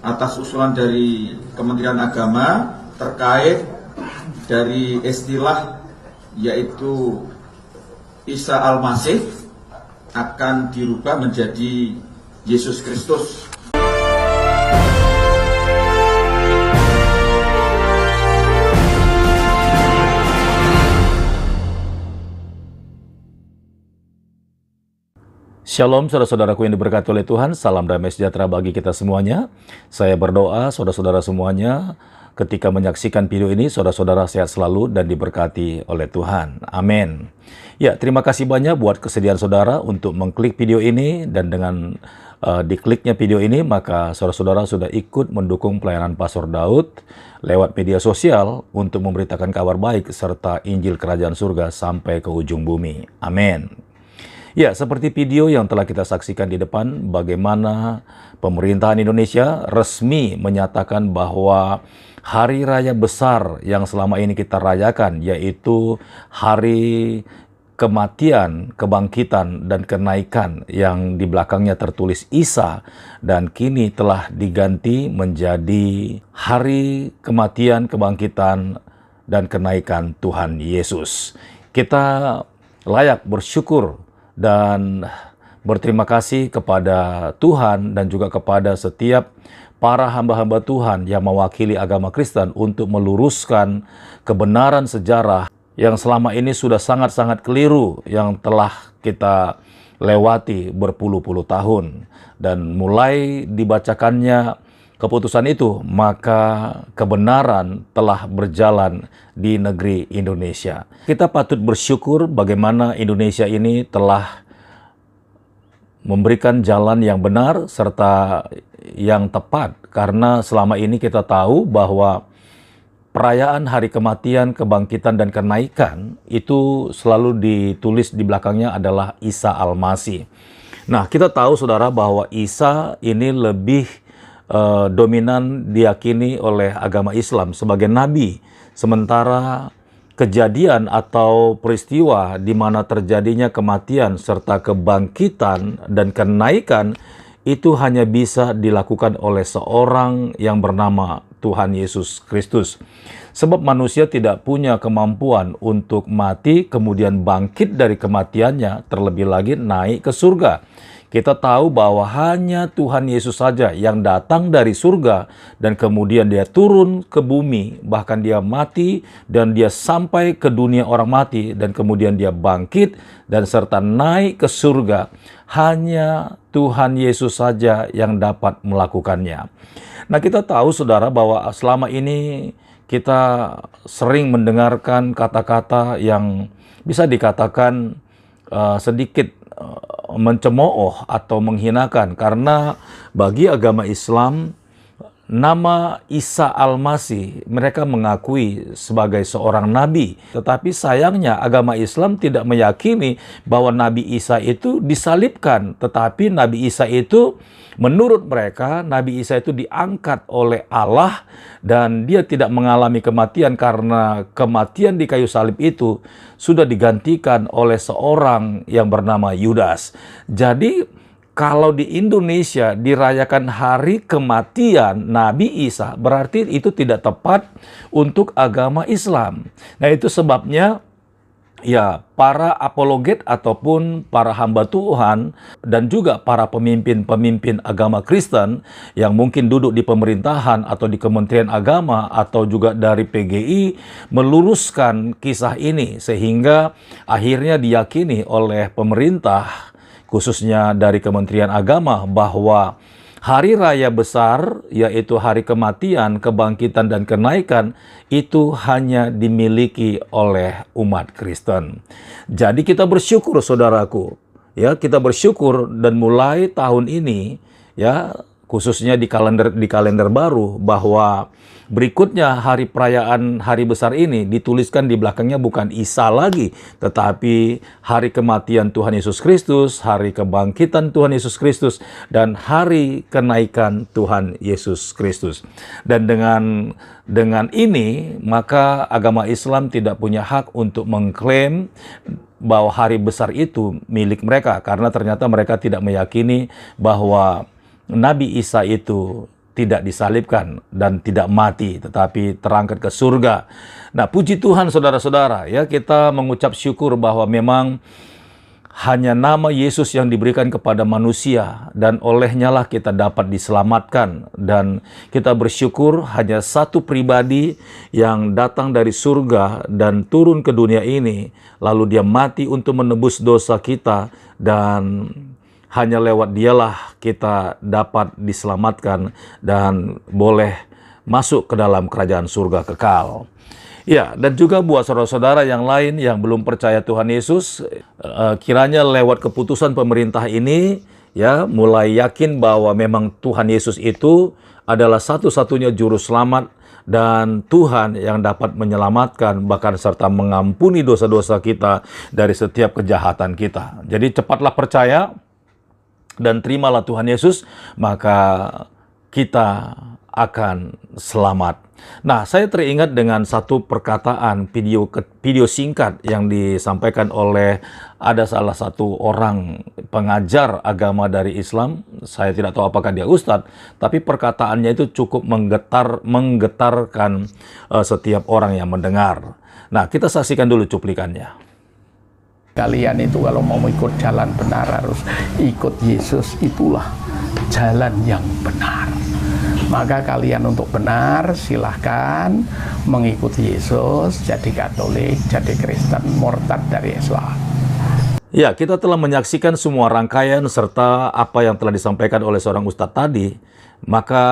atas usulan dari Kementerian Agama terkait dari istilah yaitu Isa Al-Masih akan dirubah menjadi Yesus Kristus. Shalom saudara-saudaraku yang diberkati oleh Tuhan, salam damai sejahtera bagi kita semuanya. Saya berdoa saudara-saudara semuanya ketika menyaksikan video ini, saudara-saudara sehat selalu dan diberkati oleh Tuhan. Amin. Ya, terima kasih banyak buat kesediaan saudara untuk mengklik video ini, dan dengan dikliknya video ini, maka saudara-saudara sudah ikut mendukung pelayanan Pastor Daud lewat media sosial untuk memberitakan kabar baik serta Injil Kerajaan Surga sampai ke ujung bumi. Amin. Ya, seperti video yang telah kita saksikan di depan, bagaimana pemerintahan Indonesia resmi menyatakan bahwa hari raya besar yang selama ini kita rayakan, yaitu hari kematian, kebangkitan, dan kenaikan yang di belakangnya tertulis Isa, dan kini telah diganti menjadi hari kematian, kebangkitan, dan kenaikan Tuhan Yesus. Kita layak bersyukur dan berterima kasih kepada Tuhan dan juga kepada setiap para hamba-hamba Tuhan yang mewakili agama Kristen untuk meluruskan kebenaran sejarah yang selama ini sudah sangat-sangat keliru, yang telah kita lewati berpuluh-puluh tahun. Dan mulai dibacakannya keputusan itu, maka kebenaran telah berjalan di negeri Indonesia. Kita patut bersyukur bagaimana Indonesia ini telah memberikan jalan yang benar serta yang tepat, karena selama ini kita tahu bahwa perayaan hari kematian, kebangkitan, dan kenaikan itu selalu ditulis di belakangnya adalah Isa Al-Masih. Nah, kita tahu saudara bahwa Isa ini lebih dominan diyakini oleh agama Islam sebagai nabi, sementara kejadian atau peristiwa di mana terjadinya kematian serta kebangkitan dan kenaikan itu hanya bisa dilakukan oleh seorang yang bernama Tuhan Yesus Kristus. Sebab manusia tidak punya kemampuan untuk mati kemudian bangkit dari kematiannya, terlebih lagi naik ke surga. Kita tahu bahwa hanya Tuhan Yesus saja yang datang dari surga dan kemudian dia turun ke bumi, bahkan dia mati dan dia sampai ke dunia orang mati dan kemudian dia bangkit dan serta naik ke surga. Hanya Tuhan Yesus saja yang dapat melakukannya. Nah, kita tahu saudara bahwa selama ini kita sering mendengarkan kata-kata yang bisa dikatakan sedikit mencemooh atau menghinakan, karena bagi agama Islam nama Isa Al-Masih mereka mengakui sebagai seorang nabi, tetapi sayangnya agama Islam tidak meyakini bahwa Nabi Isa itu disalibkan, tetapi Nabi Isa itu menurut mereka Nabi Isa itu diangkat oleh Allah dan dia tidak mengalami kematian karena kematian di kayu salib itu sudah digantikan oleh seorang yang bernama Yudas. Jadi kalau di Indonesia dirayakan hari kematian Nabi Isa, berarti itu tidak tepat untuk agama Islam. Nah, itu sebabnya ya para apologet ataupun para hamba Tuhan dan juga para pemimpin-pemimpin agama Kristen yang mungkin duduk di pemerintahan atau di Kementerian Agama atau juga dari PGI meluruskan kisah ini sehingga akhirnya diyakini oleh pemerintah, khususnya dari Kementerian Agama, bahwa hari raya besar, yaitu hari kematian, kebangkitan, dan kenaikan, itu hanya dimiliki oleh umat Kristen. Jadi kita bersyukur saudaraku, ya kita bersyukur, dan mulai tahun ini, ya khususnya di kalender baru, bahwa berikutnya hari perayaan hari besar ini dituliskan di belakangnya bukan Isa lagi, tetapi hari kematian Tuhan Yesus Kristus, hari kebangkitan Tuhan Yesus Kristus, dan hari kenaikan Tuhan Yesus Kristus. Dan dengan ini, maka agama Islam tidak punya hak untuk mengklaim bahwa hari besar itu milik mereka, karena ternyata mereka tidak meyakini bahwa Nabi Isa itu tidak disalibkan dan tidak mati, tetapi terangkat ke surga. Nah, puji Tuhan saudara-saudara, ya, kita mengucap syukur bahwa memang hanya nama Yesus yang diberikan kepada manusia dan olehnya lah kita dapat diselamatkan, dan kita bersyukur hanya satu pribadi yang datang dari surga dan turun ke dunia ini, lalu dia mati untuk menebus dosa kita, dan hanya lewat dialah kita dapat diselamatkan dan boleh masuk ke dalam kerajaan surga kekal. Ya, dan juga buat saudara-saudara yang lain yang belum percaya Tuhan Yesus, kiranya lewat keputusan pemerintah ini, ya, mulai yakin bahwa memang Tuhan Yesus itu adalah satu-satunya juru selamat dan Tuhan yang dapat menyelamatkan bahkan serta mengampuni dosa-dosa kita dari setiap kejahatan kita. Jadi cepatlah percaya dan terimalah Tuhan Yesus, maka kita akan selamat. Nah, saya teringat dengan satu perkataan video singkat yang disampaikan oleh ada salah satu orang pengajar agama dari Islam. Saya tidak tahu apakah dia ustadz, tapi perkataannya itu cukup menggetarkan setiap orang yang mendengar. Nah, kita saksikan dulu cuplikannya. Kalian itu kalau mau ikut jalan benar harus ikut Yesus, itulah jalan yang benar. Maka kalian untuk benar silahkan mengikuti Yesus, jadi Katolik, jadi Kristen, murtad dari Islam. Ya, kita telah menyaksikan semua rangkaian serta apa yang telah disampaikan oleh seorang ustadz tadi. Maka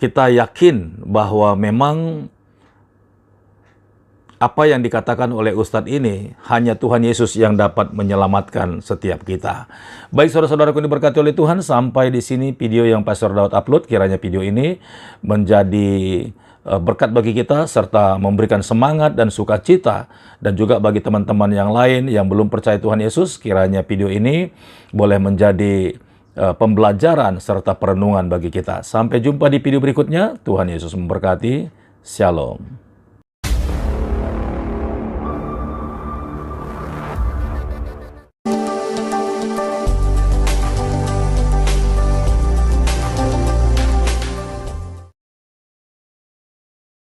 kita yakin bahwa memang apa yang dikatakan oleh Ustadz ini, hanya Tuhan Yesus yang dapat menyelamatkan setiap kita. Baik saudara-saudaraku yang diberkati oleh Tuhan, sampai di sini video yang Pastor Daud upload. Kiranya video ini menjadi berkat bagi kita, serta memberikan semangat dan sukacita. Dan juga bagi teman-teman yang lain yang belum percaya Tuhan Yesus, kiranya video ini boleh menjadi pembelajaran serta perenungan bagi kita. Sampai jumpa di video berikutnya. Tuhan Yesus memberkati. Shalom.